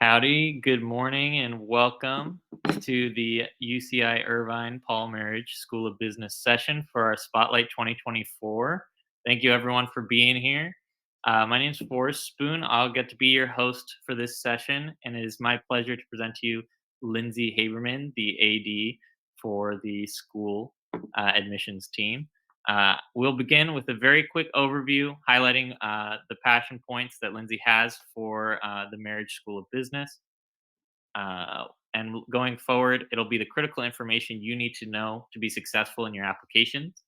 Howdy, good morning, and welcome to the UCI Irvine Paul Marriage School of Business session for our Spotlight 2024. Thank you, everyone, for being here. My name is Forrest Spoon. I'll get to be your host for this session, and it is my pleasure to present to you Lindsay Haberman, the AD for the school admissions team. We'll begin with a very quick overview highlighting the passion points that Lindsay has for the Marriage School of Business. And going forward, it'll be the critical information you need to know to be successful in your applications.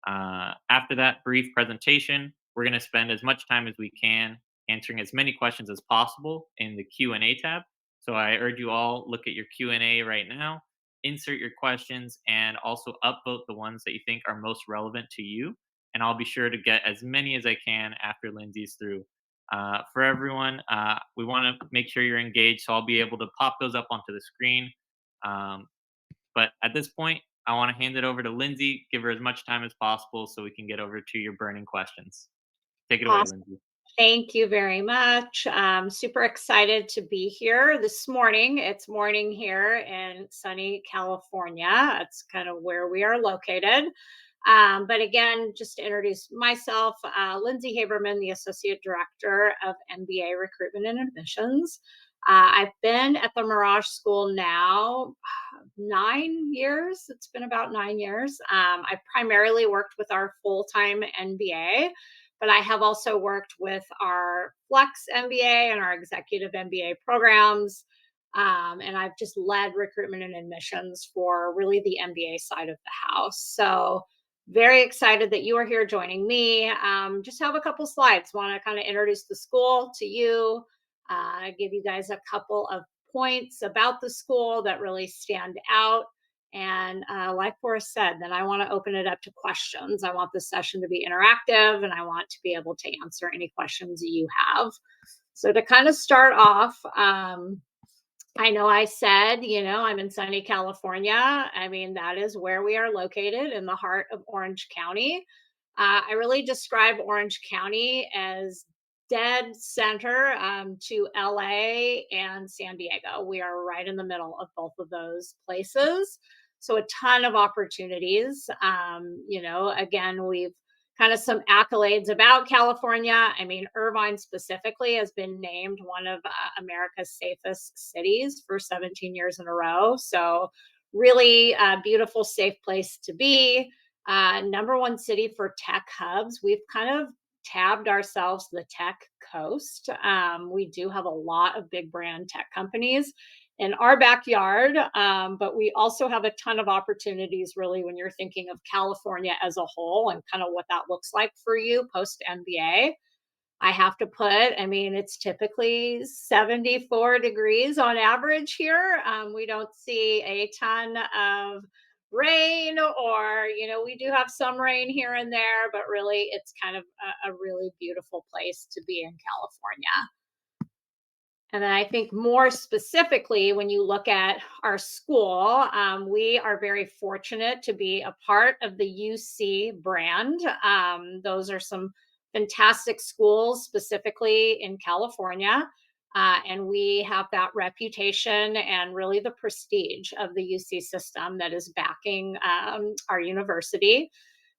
After that brief presentation, we're going to spend as much time as we can answering as many questions as possible in the Q&A tab. So I urge you all look at your Q&A right now, insert your questions, and also upvote the ones that you think are most relevant to you. And I'll be sure to get as many as I can after Lindsay's through. For everyone, we want to make sure you're engaged, so I'll be able to pop those up onto the screen. Um, but at this point, I want to hand it over to Lindsay, give her as much time as possible so we can get over to your burning questions. Take it away, Awesome. Lindsay. Thank you very much. I'm super excited to be here this morning. It's morning here in sunny California. That's kind of where we are located. But again, just to introduce myself, Lindsay Haberman, the Associate Director of MBA Recruitment and Admissions. I've been at the Mirage School now 9 years. It's been about 9 years. I primarily worked with our full time MBA, but I have also worked with our Flex MBA and our Executive MBA programs. And I've just led recruitment and admissions for really the MBA side of the house. So, very excited that you are here joining me. Just have a couple slides. Want to kind of introduce the school to you, give you guys a couple of points about the school that really stand out. And like Forrest said, then I want to open it up to questions. I want this session to be interactive and I want to be able to answer any questions you have. So, to kind of start off, I know I said, I'm in sunny California. I mean, that is where we are located in the heart of Orange County. I really describe Orange County as dead center to LA and San Diego. We are right in the middle of both of those places. So a ton of opportunities. Again, we've kind of some accolades about California. I mean, Irvine specifically has been named one of America's safest cities for 17 years in a row. So, really beautiful, safe place to be. Number one city for tech hubs. We've kind of tabbed ourselves the tech coast. We do have a lot of big brand tech companies in our backyard, but we also have a ton of opportunities really when you're thinking of California as a whole and kind of what that looks like for you post MBA. I have to put, I mean, it's typically 74 degrees on average here. We don't see a ton of rain, or, we do have some rain here and there, but really it's kind of a really beautiful place to be in California. And then I think more specifically, when you look at our school, we are very fortunate to be a part of the UC brand. Those are some fantastic schools, specifically in California. And we have that reputation and really the prestige of the UC system that is backing our university.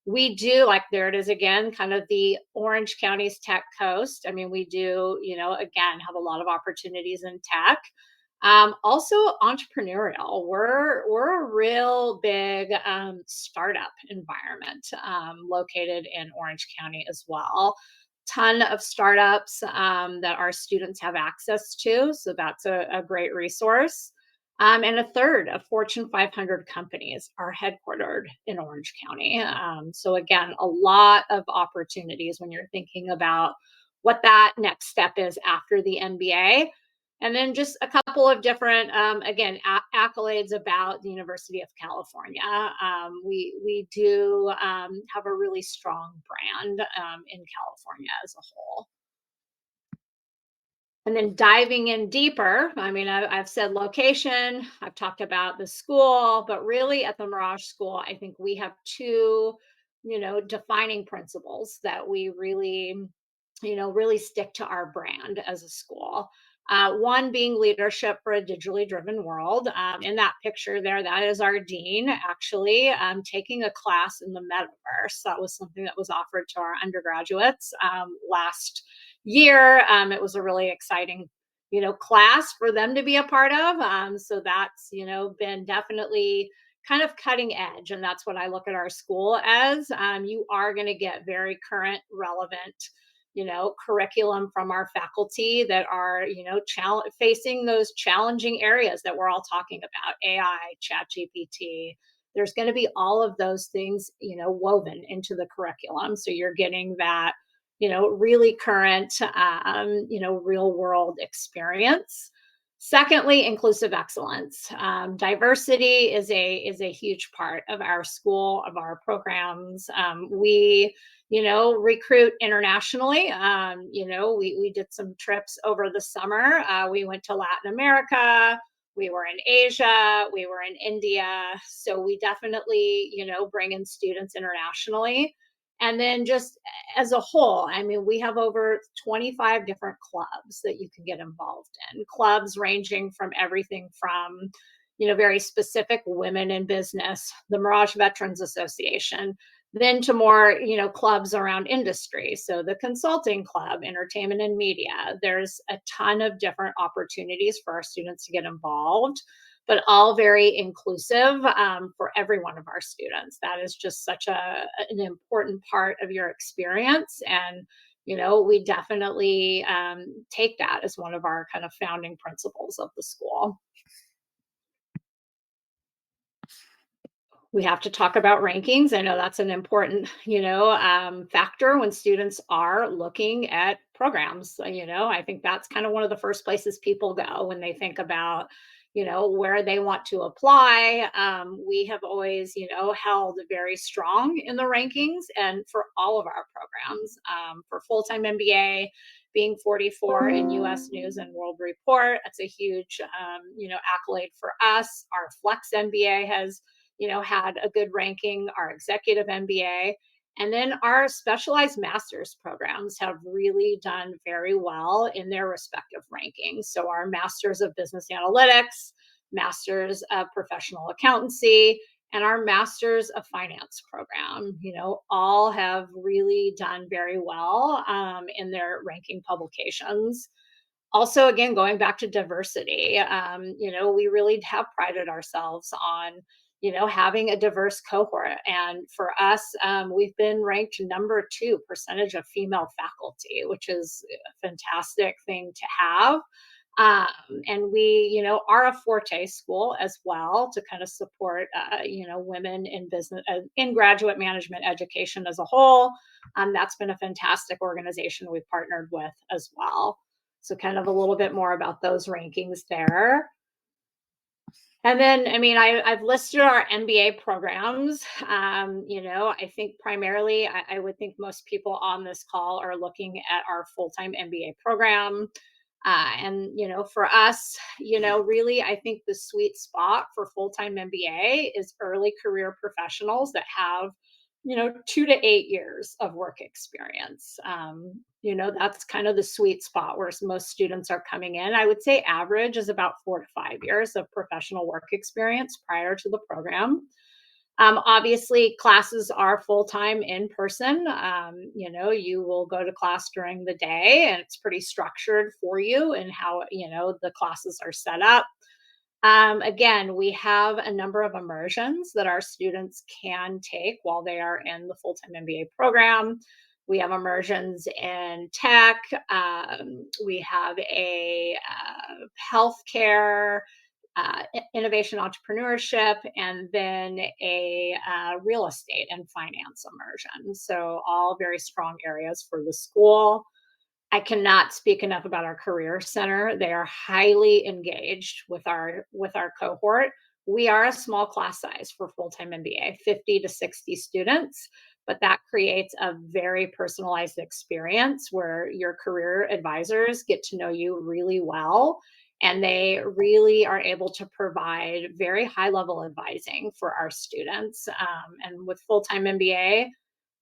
We do, like, there it is again, kind of the Orange County's tech coast. I mean, we do, again, have a lot of opportunities in tech. Also entrepreneurial. We're a real big startup environment located in Orange County as well. Ton of startups that our students have access to, so that's a great resource. And a third of Fortune 500 companies are headquartered in Orange County. So, again, a lot of opportunities when you're thinking about what that next step is after the MBA. And then just a couple of different, again, accolades about the University of California. We do have a really strong brand in California as a whole. And then diving in deeper, I mean, I've said location, I've talked about the school, but really at the Mirage School, I think we have two, defining principles that we really, really stick to our brand as a school. One being leadership for a digitally driven world. In that picture there, that is our dean actually taking a class in the metaverse. That was something that was offered to our undergraduates last year. It was a really exciting, class for them to be a part of. So that's, been definitely kind of cutting edge. And that's what I look at our school as. You are going to get very current, relevant, curriculum from our faculty that are, facing those challenging areas that we're all talking about: AI, chat GPT. There's going to be all of those things, woven into the curriculum. So you're getting that, really current, real world experience. Secondly, inclusive excellence. Diversity is a huge part of our school, of our programs. We recruit internationally. We did some trips over the summer. We went to Latin America. We were in Asia. We were in India. So we definitely, bring in students internationally. And then just as a whole, I mean, we have over 25 different clubs that you can get involved in. Clubs ranging from everything from, very specific women in business, the Mirage Veterans Association, then to more, clubs around industry. So the consulting club, entertainment and media. There's a ton of different opportunities for our students to get involved, but all very inclusive for every one of our students. That is just such an important part of your experience. And, we definitely take that as one of our kind of founding principles of the school. We have to talk about rankings. I know that's an important, factor when students are looking at programs. I think that's kind of one of the first places people go when they think about, where they want to apply. We have always, held very strong in the rankings and for all of our programs. For full-time MBA, being 44 in US News and World Report, that's a huge, accolade for us. Our Flex MBA has had a good ranking, our executive MBA. And then our specialized master's programs have really done very well in their respective rankings. So our Masters of Business Analytics, Masters of Professional Accountancy, and our Masters of Finance program, all have really done very well in their ranking publications. Also, again, going back to diversity, we really have prided ourselves on, having a diverse cohort. And for us, we've been ranked number two percentage of female faculty, which is a fantastic thing to have. And we, are a Forte school as well to kind of support, women in business, in graduate management education as a whole. That's been a fantastic organization we've partnered with as well. So kind of a little bit more about those rankings there. And then, I mean, I've listed our MBA programs. I think primarily, I would think most people on this call are looking at our full-time MBA program. And, for us, really, I think the sweet spot for full-time MBA is early career professionals that have, 2 to 8 years of work experience. That's kind of the sweet spot where most students are coming in. I would say average is about 4 to 5 years of professional work experience prior to the program. Obviously, classes are full time in person. You will go to class during the day, and it's pretty structured for you and how the classes are set up. Again, we have a number of immersions that our students can take while they are in the full time MBA program. We have immersions in tech. We have a healthcare, innovation entrepreneurship, and then a real estate and finance immersion. So, all very strong areas for the school. I cannot speak enough about our career center. They are highly engaged with our cohort. We are a small class size for full-time MBA, 50 to 60 students, but that creates a very personalized experience where your career advisors get to know you really well, and they really are able to provide very high level advising for our students. And with full-time MBA,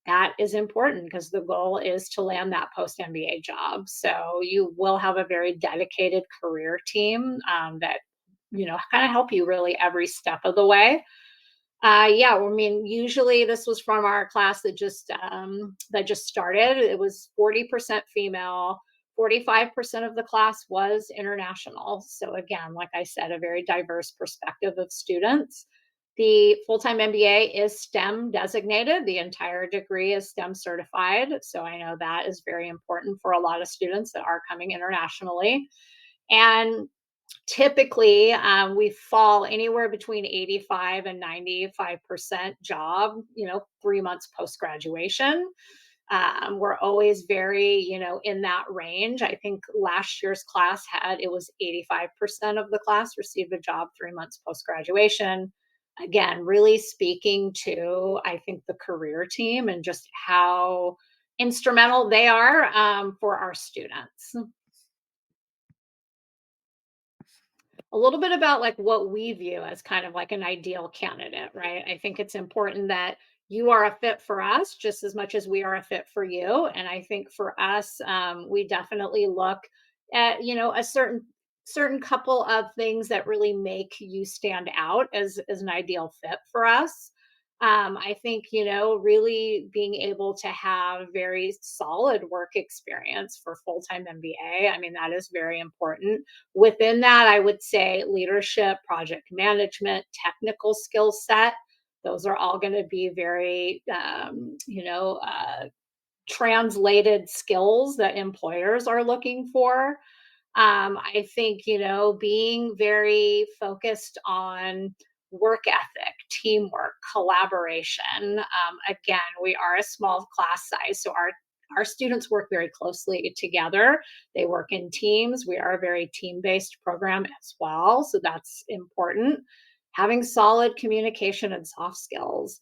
That is important because the goal is to land that post MBA job. So you will have a very dedicated career team that kind of help you really every step of the way. Yeah, I mean, usually this was from our class that just started. It was 40% female, 45% of the class was international. So again, like I said, a very diverse perspective of students. The full-time MBA is STEM designated. The entire degree is STEM certified. So I know that is very important for a lot of students that are coming internationally. And typically, we fall anywhere between 85 and 95% job, 3 months post graduation. We're always very, in that range. I think last year's class it was 85% of the class received a job 3 months post graduation. Again, really speaking to, I think, the career team and just how instrumental they are for our students. A little bit about like what we view as kind of like an ideal candidate, right? I think it's important that you are a fit for us just as much as we are a fit for you. And I think for us, we definitely look at a certain couple of things that really make you stand out as an ideal fit for us. I think really being able to have very solid work experience for full-time MBA. I mean, that is very important. Within that, I would say leadership, project management, technical skill set. Those are all going to be very, translated skills that employers are looking for. I think, being very focused on work ethic, teamwork, collaboration. Again, we are a small class size, so our students work very closely together. They work in teams. We are a very team based program as well. So that's important. Having solid communication and soft skills.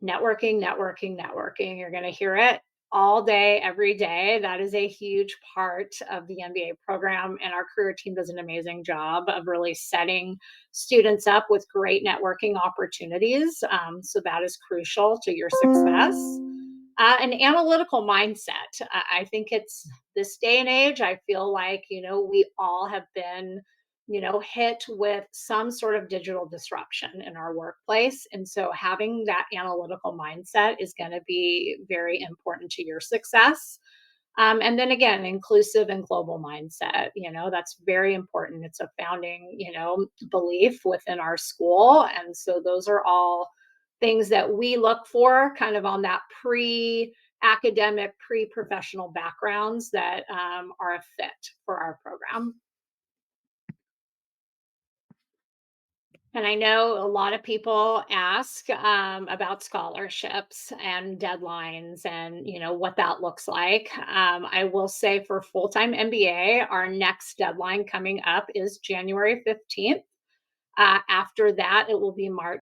Networking, networking, networking. You're going to hear it all day, every day. That is a huge part of the MBA program. And our career team does an amazing job of really setting students up with great networking opportunities. So that is crucial to your success. An analytical mindset. I think it's this day and age, I feel like, we all have been hit with some sort of digital disruption in our workplace. And so having that analytical mindset is going to be very important to your success. And then again, inclusive and global mindset, that's very important. It's a founding, belief within our school. And so those are all things that we look for kind of on that academic, pre professional backgrounds that are a fit for our program. And I know a lot of people ask about scholarships and deadlines and what that looks like. I will say for full-time MBA, our next deadline coming up is January 15th. After that, it will be March